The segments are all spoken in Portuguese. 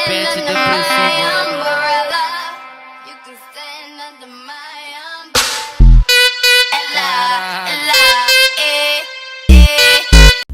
Pet depressivo.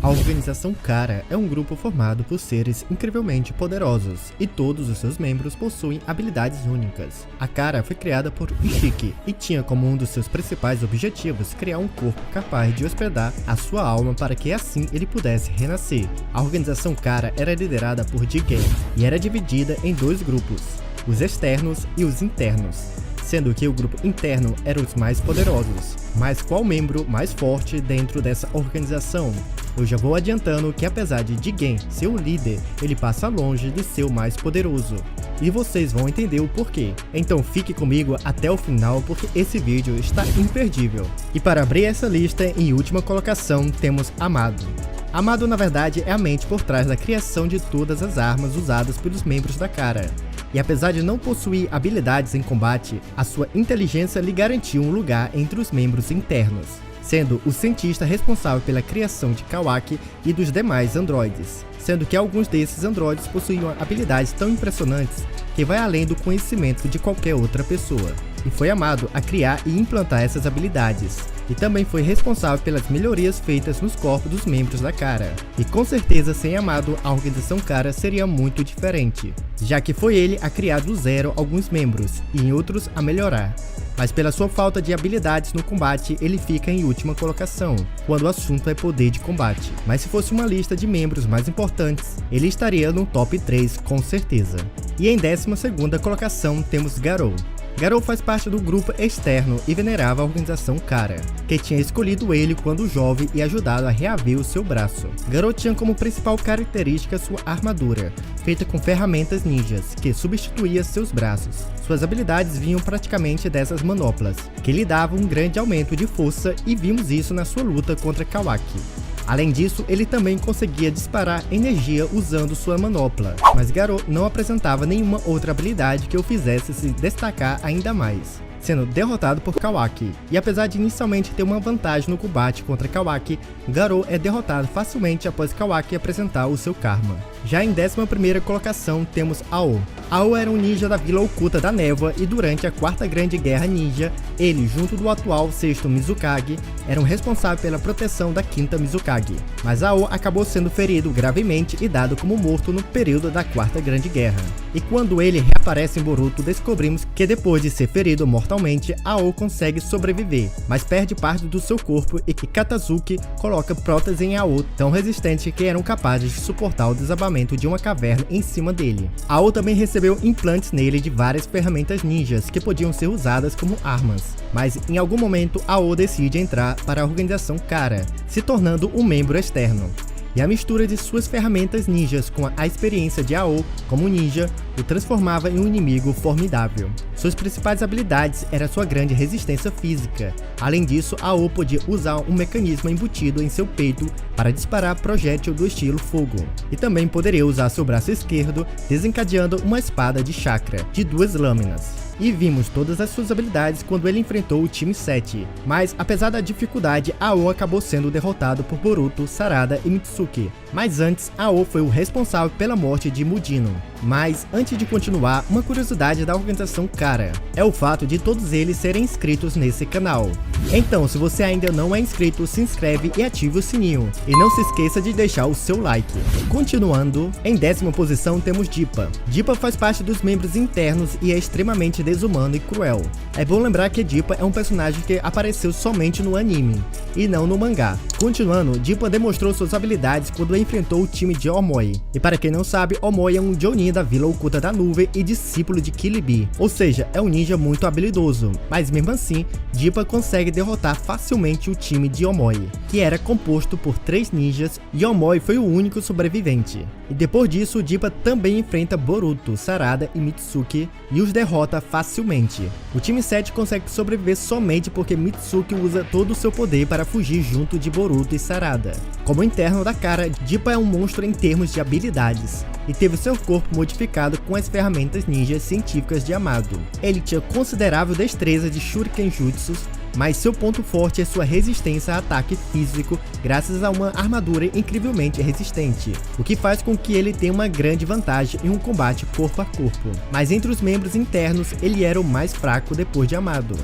A Organização Kara é um grupo formado por seres incrivelmente poderosos, e todos os seus membros possuem habilidades únicas. A Kara foi criada por Ishiki, e tinha como um dos seus principais objetivos criar um corpo capaz de hospedar a sua alma para que assim ele pudesse renascer. A Organização Kara era liderada por Jigen, e era dividida em dois grupos, os externos e os internos, sendo que o grupo interno era os mais poderosos. Mas qual membro mais forte dentro dessa organização? Eu já vou adiantando que apesar de Jigen ser o líder, ele passa longe de ser o mais poderoso. E vocês vão entender o porquê. Então fique comigo até o final porque esse vídeo está imperdível. E para abrir essa lista, em última colocação temos Amado. Amado na verdade é a mente por trás da criação de todas as armas usadas pelos membros da Kara. E apesar de não possuir habilidades em combate, a sua inteligência lhe garantiu um lugar entre os membros internos, sendo o cientista responsável pela criação de Kawaki e dos demais androides, sendo que alguns desses androides possuíam habilidades tão impressionantes que vai além do conhecimento de qualquer outra pessoa. E foi Amado a criar e implantar essas habilidades, e também foi responsável pelas melhorias feitas nos corpos dos membros da Kara. E com certeza sem Amado a Organização Kara seria muito diferente, já que foi ele a criar do zero alguns membros, e em outros a melhorar. Mas pela sua falta de habilidades no combate, ele fica em última colocação, quando o assunto é poder de combate. Mas se fosse uma lista de membros mais importantes, ele estaria no top 3 com certeza. E em 12ª colocação temos Garou. Garou faz parte do grupo externo e venerava a Organização Kara, que tinha escolhido ele quando jovem e ajudado a reaver o seu braço. Garou tinha como principal característica sua armadura, feita com ferramentas ninjas, que substituía seus braços. Suas habilidades vinham praticamente dessas manoplas, que lhe davam um grande aumento de força, e vimos isso na sua luta contra Kawaki. Além disso, ele também conseguia disparar energia usando sua manopla, mas Garou não apresentava nenhuma outra habilidade que o fizesse se destacar ainda mais, sendo derrotado por Kawaki. E apesar de inicialmente ter uma vantagem no combate contra Kawaki, Garou é derrotado facilmente após Kawaki apresentar o seu karma. Já em 11ª colocação temos Ao. Ao era um ninja da Vila Oculta da Névoa, e durante a Quarta Grande Guerra Ninja, ele junto do atual 6º Mizukage eram responsáveis pela proteção da 5ª Mizukage. Mas Ao acabou sendo ferido gravemente e dado como morto no período da Quarta Grande Guerra. E quando ele reaparece em Boruto, descobrimos que depois de ser ferido mortalmente, Ao consegue sobreviver, mas perde parte do seu corpo, e que Katazuki coloca prótese em Ao tão resistente que eram capazes de suportar o desabamento de uma caverna em cima dele. Ao também recebeu implantes nele de várias ferramentas ninjas que podiam ser usadas como armas, mas em algum momento Ao decide entrar para a Organização Kara, se tornando um membro externo. E a mistura de suas ferramentas ninjas com a experiência de Ao como ninja o transformava em um inimigo formidável. Suas principais habilidades era sua grande resistência física. Além disso, Ao podia usar um mecanismo embutido em seu peito para disparar projétil do estilo fogo. E também poderia usar seu braço esquerdo, desencadeando uma espada de chakra de 2 lâminas. E vimos todas as suas habilidades quando ele enfrentou o time 7, mas apesar da dificuldade, Ao acabou sendo derrotado por Boruto, Sarada e Mitsuki. Mas antes, Ao foi o responsável pela morte de Mudino. Mas antes de continuar, uma curiosidade da Organização Kara é o fato de todos eles serem inscritos nesse canal. Então, se você ainda não é inscrito, se inscreve e ative o sininho. E não se esqueça de deixar o seu like. Continuando, em 10ª posição temos Dippa. Dippa faz parte dos membros internos e é extremamente desumano e cruel. É bom lembrar que Dippa é um personagem que apareceu somente no anime, e não no mangá. Continuando, Dippa demonstrou suas habilidades quando enfrentou o time de Omoi. E para quem não sabe, Omoi é um Jonin da Vila Oculta da Nuvem e discípulo de Kilibi, ou seja, é um ninja muito habilidoso. Mas mesmo assim, Dippa consegue derrotar facilmente o time de Omoi, que era composto por 3 ninjas, e Omoi foi o único sobrevivente. E depois disso, Dippa também enfrenta Boruto, Sarada e Mitsuki e os derrota facilmente. O time 7 consegue sobreviver somente porque Mitsuki usa todo o seu poder para fugir junto de Boruto e Sarada. Como interno da Kara, Dippa é um monstro em termos de habilidades, e teve seu corpo modificado com as ferramentas ninjas científicas de Amado. Ele tinha considerável destreza de Shuriken Jutsus, mas seu ponto forte é sua resistência a ataque físico graças a uma armadura incrivelmente resistente, o que faz com que ele tenha uma grande vantagem em um combate corpo a corpo. Mas entre os membros internos, ele era o mais fraco depois de Amado,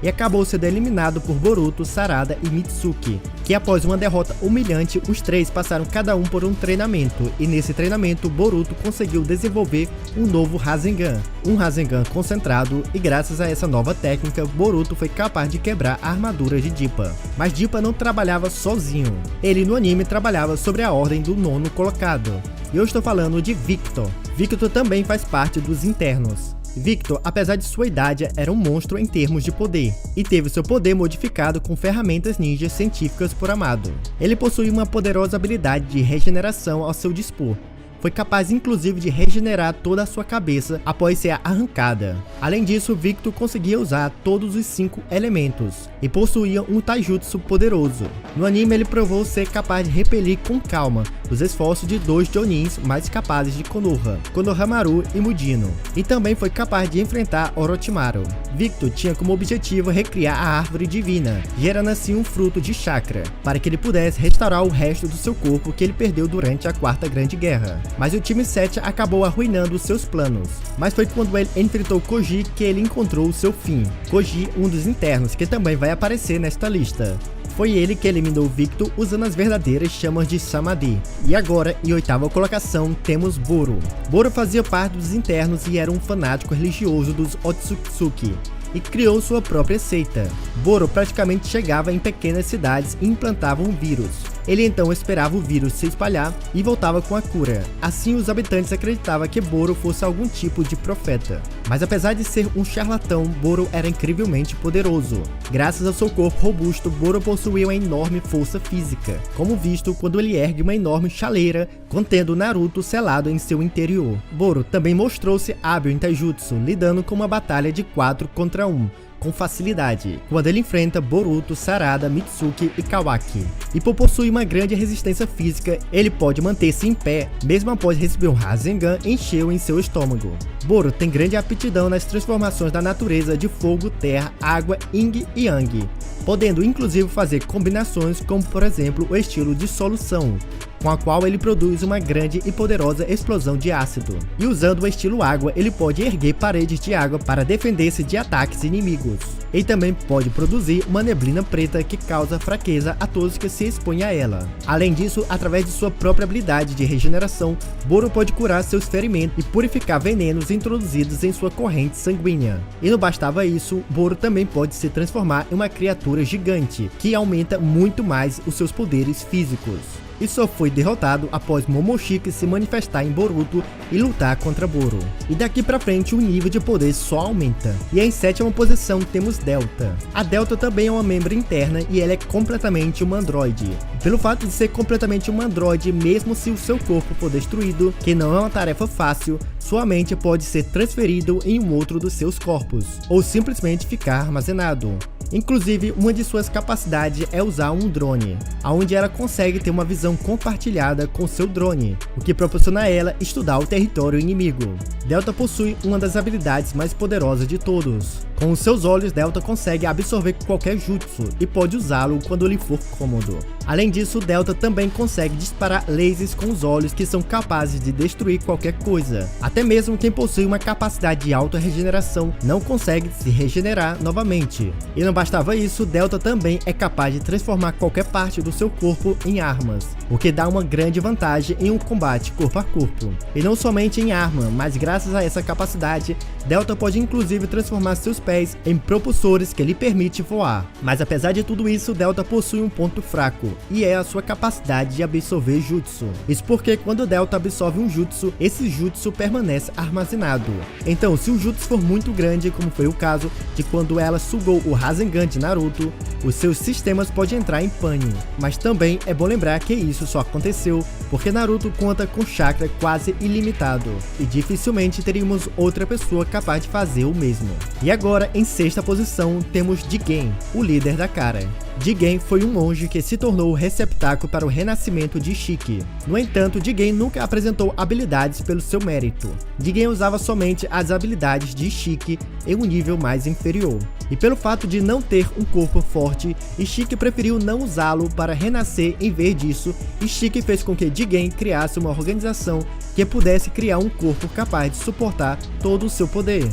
e acabou sendo eliminado por Boruto, Sarada e Mitsuki, que após uma derrota humilhante, os três passaram cada um por um treinamento, e nesse treinamento Boruto conseguiu desenvolver um novo Rasengan, um Rasengan concentrado, e graças a essa nova técnica, Boruto foi capaz de quebrar a armadura de Dippa. Mas Dippa não trabalhava sozinho, ele no anime trabalhava sobre a ordem do 9º colocado, e eu estou falando de Victor. Victor também faz parte dos internos. Victor, apesar de sua idade, era um monstro em termos de poder, e teve seu poder modificado com ferramentas ninjas científicas por Amado. Ele possui uma poderosa habilidade de regeneração ao seu dispor. Foi capaz inclusive de regenerar toda a sua cabeça após ser arrancada. Além disso, Victor conseguia usar todos os 5 elementos e possuía um taijutsu poderoso. No anime ele provou ser capaz de repelir com calma os esforços de 2 Jonins mais capazes de Konoha, Konohamaru e Mudino, e também foi capaz de enfrentar Orochimaru. Victor tinha como objetivo recriar a árvore divina, gerando assim um fruto de chakra, para que ele pudesse restaurar o resto do seu corpo que ele perdeu durante a Quarta Grande Guerra. Mas o time 7 acabou arruinando seus planos. Mas foi quando ele enfrentou Koji que ele encontrou o seu fim. Koji, um dos internos que também vai aparecer nesta lista. Foi ele que eliminou Victor usando as verdadeiras chamas de Samadhi. E agora, em 8ª colocação, temos Boro. Boro fazia parte dos internos e era um fanático religioso dos Otsutsuki, e criou sua própria seita. Boro praticamente chegava em pequenas cidades e implantava um vírus. Ele então esperava o vírus se espalhar e voltava com a cura. Assim, os habitantes acreditavam que Boro fosse algum tipo de profeta. Mas apesar de ser um charlatão, Boro era incrivelmente poderoso. Graças ao seu corpo robusto, Boro possuía uma enorme força física, como visto quando ele ergue uma enorme chaleira contendo Naruto selado em seu interior. Boro também mostrou-se hábil em taijutsu, lidando com uma batalha de 4 contra 1. Com facilidade, quando ele enfrenta Boruto, Sarada, Mitsuki e Kawaki. E por possuir uma grande resistência física, ele pode manter-se em pé, mesmo após receber um Rasengan encheu em seu estômago. Boro tem grande aptidão nas transformações da natureza de fogo, terra, água, yin e yang, podendo inclusive fazer combinações como por exemplo o estilo de solução, com a qual ele produz uma grande e poderosa explosão de ácido. E usando o estilo água, ele pode erguer paredes de água para defender-se de ataques inimigos. Ele também pode produzir uma neblina preta que causa fraqueza a todos que se expõem a ela. Além disso, através de sua própria habilidade de regeneração, Boro pode curar seus ferimentos e purificar venenos introduzidos em sua corrente sanguínea. E não bastava isso, Boro também pode se transformar em uma criatura gigante, que aumenta muito mais os seus poderes físicos. E só foi derrotado após Momoshiki se manifestar em Boruto e lutar contra Boro. E daqui pra frente o nível de poder só aumenta. E em 7ª posição temos Delta. A Delta também é uma membro interna e ela é completamente uma androide. Pelo fato de ser completamente uma androide, mesmo se o seu corpo for destruído, que não é uma tarefa fácil, sua mente pode ser transferido em um outro dos seus corpos, ou simplesmente ficar armazenado. Inclusive, uma de suas capacidades é usar um drone, onde ela consegue ter uma visão compartilhada com seu drone, o que proporciona a ela estudar o território inimigo. Delta possui uma das habilidades mais poderosas de todos. Com os seus olhos, Delta consegue absorver qualquer jutsu e pode usá-lo quando lhe for cômodo. Além disso, Delta também consegue disparar lasers com os olhos que são capazes de destruir qualquer coisa. Até mesmo quem possui uma capacidade de auto-regeneração não consegue se regenerar novamente. E não bastava isso, Delta também é capaz de transformar qualquer parte do seu corpo em armas, o que dá uma grande vantagem em um combate corpo a corpo. E não somente em arma, mas graças a essa capacidade, Delta pode inclusive transformar seus pés em propulsores que lhe permite voar. Mas apesar de tudo isso, Delta possui um ponto fraco, e é a sua capacidade de absorver jutsu. Isso porque quando Delta absorve um jutsu, esse jutsu permanece armazenado. Então, se o jutsu for muito grande, como foi o caso de quando ela sugou o Rasengan de Naruto, os seus sistemas podem entrar em pane. Mas também é bom lembrar que isso só aconteceu porque Naruto conta com chakra quase ilimitado, e dificilmente teríamos outra pessoa capaz de fazer o mesmo. E agora agora, em sexta posição, temos Jigen, o líder da cara. Jigen foi um monge que se tornou o receptáculo para o renascimento de Ishiki. No entanto, Jigen nunca apresentou habilidades pelo seu mérito. Jigen usava somente as habilidades de Ishiki em um nível mais inferior. E pelo fato de não ter um corpo forte, Ishiki preferiu não usá-lo para renascer. Em vez disso, Ishiki fez com que Jigen criasse uma organização que pudesse criar um corpo capaz de suportar todo o seu poder.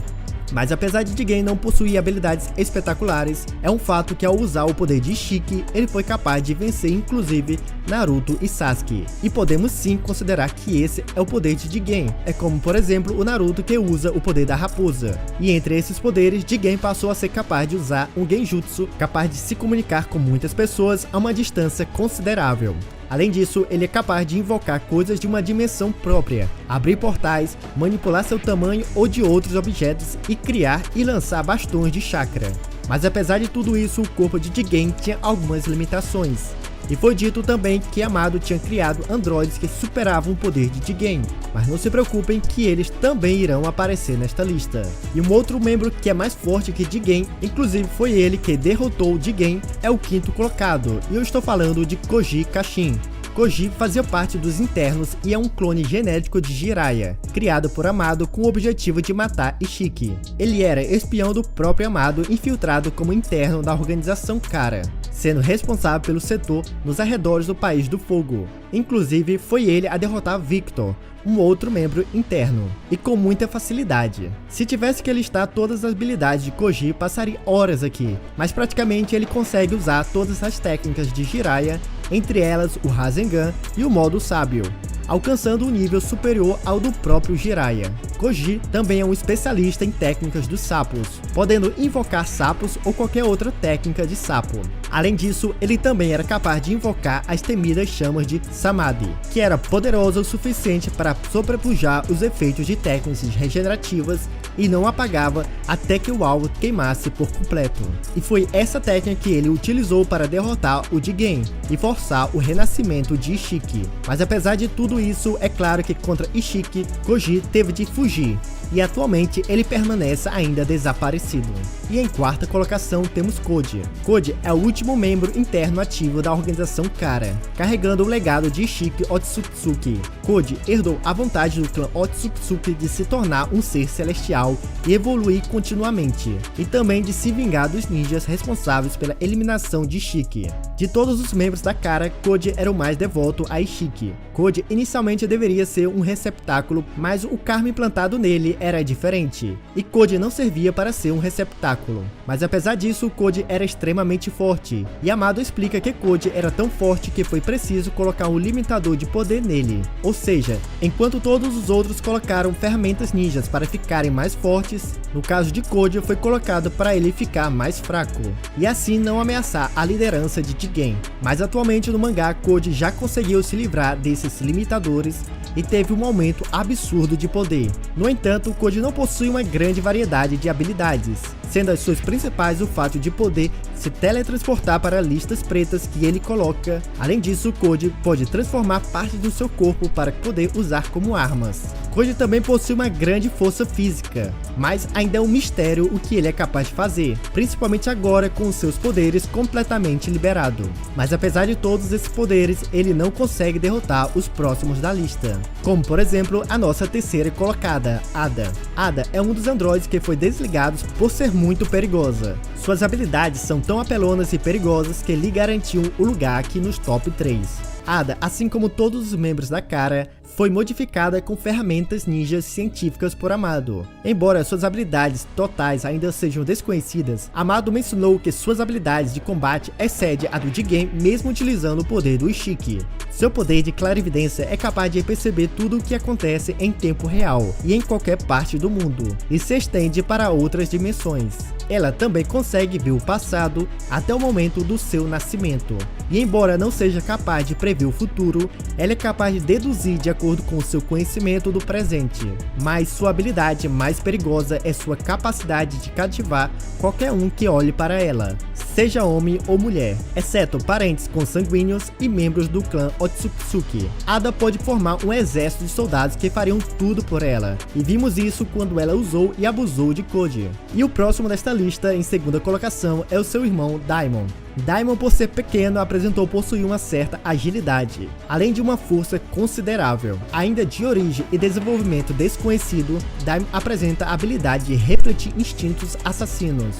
Mas apesar de Jigen não possuir habilidades espetaculares, é um fato que ao usar o poder de Ishiki, ele foi capaz de vencer inclusive Naruto e Sasuke. E podemos sim considerar que esse é o poder de Jigen. É como por exemplo o Naruto, que usa o poder da raposa. E entre esses poderes, Jigen passou a ser capaz de usar um genjutsu, capaz de se comunicar com muitas pessoas a uma distância considerável. Além disso, ele é capaz de invocar coisas de uma dimensão própria, abrir portais, manipular seu tamanho ou de outros objetos e criar e lançar bastões de chakra. Mas apesar de tudo isso, o corpo de Jigen tinha algumas limitações. E foi dito também que Amado tinha criado androides que superavam o poder de Jigen. Mas não se preocupem que eles também irão aparecer nesta lista. E um outro membro que é mais forte que Jigen, inclusive foi ele que derrotou Jigen, é o quinto colocado. E eu estou falando de Koji Kashin. Koji fazia parte dos internos e é um clone genético de Jiraiya, criado por Amado com o objetivo de matar Ishiki. Ele era espião do próprio Amado, infiltrado como interno da organização Kara, sendo responsável pelo setor nos arredores do País do Fogo. Inclusive, foi ele a derrotar Victor, um outro membro interno, e com muita facilidade. Se tivesse que listar todas as habilidades de Koji, passaria horas aqui, mas praticamente ele consegue usar todas as técnicas de Jiraiya, entre elas o Rasengan e o modo sábio, alcançando um nível superior ao do próprio Jiraiya. Koji também é um especialista em técnicas dos sapos, podendo invocar sapos ou qualquer outra técnica de sapo. Além disso, ele também era capaz de invocar as temidas chamas de Samadhi, que era poderosa o suficiente para sobrepujar os efeitos de técnicas regenerativas e não apagava até que o alvo queimasse por completo. E foi essa técnica que ele utilizou para derrotar o Jigen e forçar o renascimento de Ishiki. Mas apesar de tudo isso, é claro que contra Ishiki, Koji teve de fugir, e atualmente ele permanece ainda desaparecido. E em quarta colocação temos Koji. Koji é o último membro interno ativo da organização Kara, carregando o legado de Ishiki Otsutsuki. Koji herdou a vontade do clã Otsutsuki de se tornar um ser celestial e evoluir continuamente, e também de se vingar dos ninjas responsáveis pela eliminação de Ishiki. De todos os membros da Kara, Koji era o mais devoto a Ishiki. Koji inicialmente deveria ser um receptáculo, mas o karma implantado nele era diferente, e Koji não servia para ser um receptáculo. Mas apesar disso, Koji era extremamente forte, e Amado explica que Koji era tão forte que foi preciso colocar um limitador de poder nele. Ou seja, enquanto todos os outros colocaram ferramentas ninjas para ficarem mais fortes, no caso de Koji foi colocado para ele ficar mais fraco, e assim não ameaçar a liderança de Jigen. Mas atualmente no mangá, Koji já conseguiu se livrar desses limitadores e teve um aumento absurdo de poder. No entanto, Koji não possui uma grande variedade de habilidades, sendo as suas principais o fato de poder se teletransportar para listas pretas que ele coloca. Além disso, Koji pode transformar parte do seu corpo para poder usar como armas. Koji também possui uma grande força física, mas ainda é um mistério o que ele é capaz de fazer, principalmente agora com os seus poderes completamente liberados. Mas apesar de todos esses poderes, ele não consegue derrotar os próximos da lista, como por exemplo a nossa terceira colocada, Ada. Ada é um dos androides que foi desligado por ser muito perigosa. Suas habilidades são tão apelonas e perigosas que lhe garantiam o lugar aqui nos top 3. Ada, assim como todos os membros da Kara, foi modificada com ferramentas ninjas científicas por Amado. Embora suas habilidades totais ainda sejam desconhecidas, Amado mencionou que suas habilidades de combate excedem a do Jigen mesmo utilizando o poder do Ishiki. Seu poder de clarividência é capaz de perceber tudo o que acontece em tempo real e em qualquer parte do mundo, e se estende para outras dimensões. Ela também consegue ver o passado até o momento do seu nascimento, e embora não seja capaz de prever o futuro, ela é capaz de deduzir de acordo com seu conhecimento do presente, mas sua habilidade mais perigosa é sua capacidade de cativar qualquer um que olhe para ela, seja homem ou mulher, exceto parentes consanguíneos e membros do clã Otsutsuki. Ada pode formar um exército de soldados que fariam tudo por ela, e vimos isso quando ela usou e abusou de Koji. E o próximo desta lista, em segunda colocação, é o seu irmão Daimon. Daimon, por ser pequeno, apresentou possuir uma certa agilidade, além de uma força considerável. Ainda de origem e desenvolvimento desconhecido, Daimon apresenta a habilidade de refletir instintos assassinos,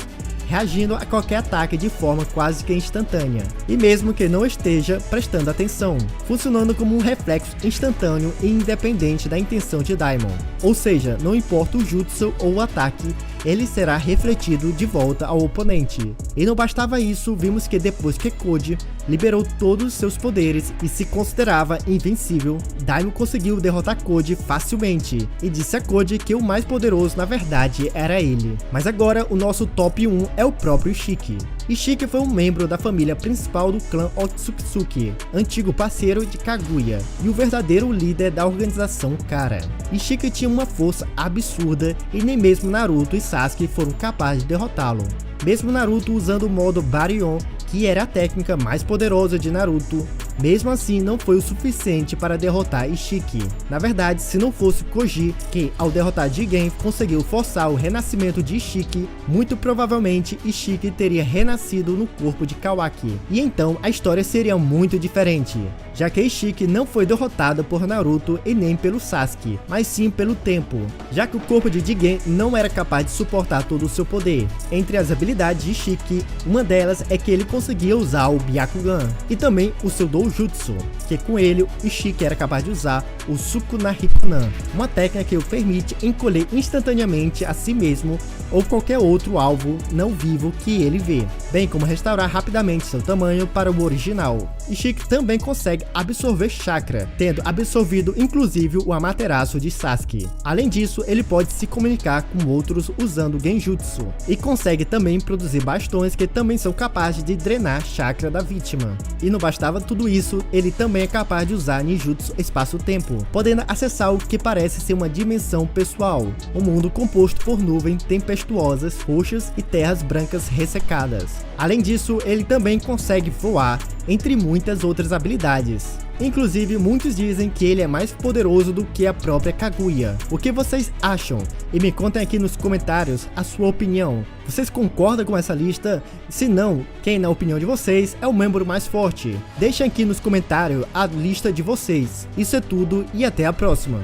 reagindo a qualquer ataque de forma quase que instantânea, e mesmo que não esteja prestando atenção, funcionando como um reflexo instantâneo e independente da intenção de Daimon. Ou seja, não importa o jutsu ou o ataque, ele será refletido de volta ao oponente. E não bastava isso, vimos que depois que Koji liberou todos os seus poderes e se considerava invencível, Daimon conseguiu derrotar Koji facilmente, e disse a Koji que o mais poderoso na verdade era ele. Mas agora o nosso top 1 é o próprio Ishiki. Ishiki foi um membro da família principal do clã Otsutsuki, antigo parceiro de Kaguya, e o verdadeiro líder da organização Kara. Ishiki tinha uma força absurda e nem mesmo Naruto e Sasuke foram capazes de derrotá-lo. Mesmo Naruto usando o modo Baryon, que era a técnica mais poderosa de Naruto, mesmo assim não foi o suficiente para derrotar Ishiki. Na verdade, se não fosse Koji, que ao derrotar Jigen conseguiu forçar o renascimento de Ishiki, muito provavelmente Ishiki teria renascido no corpo de Kawaki. E então a história seria muito diferente, já que Ishiki não foi derrotado por Naruto e nem pelo Sasuke, mas sim pelo tempo, já que o corpo de Jigen não era capaz de suportar todo o seu poder. Entre as habilidades de Ishiki, uma delas é que ele conseguia usar o Byakugan, e também o seu Doujutsu, que com ele Ishiki era capaz de usar o Sukunahikunan, uma técnica que o permite encolher instantaneamente a si mesmo ou qualquer outro alvo não vivo que ele vê, bem como restaurar rapidamente seu tamanho para o original. Ishiki também consegue absorver chakra, tendo absorvido inclusive o Amaterasu de Sasuke. Além disso, ele pode se comunicar com outros usando Genjutsu, e consegue também produzir bastões que também são capazes de drenar chakra da vítima. E não bastava tudo isso, ele também é capaz de usar Ninjutsu espaço-tempo, podendo acessar o que parece ser uma dimensão pessoal, um mundo composto por nuvens tempestuosas, roxas e terras brancas ressecadas. Além disso, ele também consegue voar, entre muitas outras habilidades. Inclusive, muitos dizem que ele é mais poderoso do que a própria Kaguya. O que vocês acham? E me contem aqui nos comentários a sua opinião. Vocês concordam com essa lista? Se não, quem na opinião de vocês é o membro mais forte? Deixem aqui nos comentários a lista de vocês. Isso é tudo e até a próxima.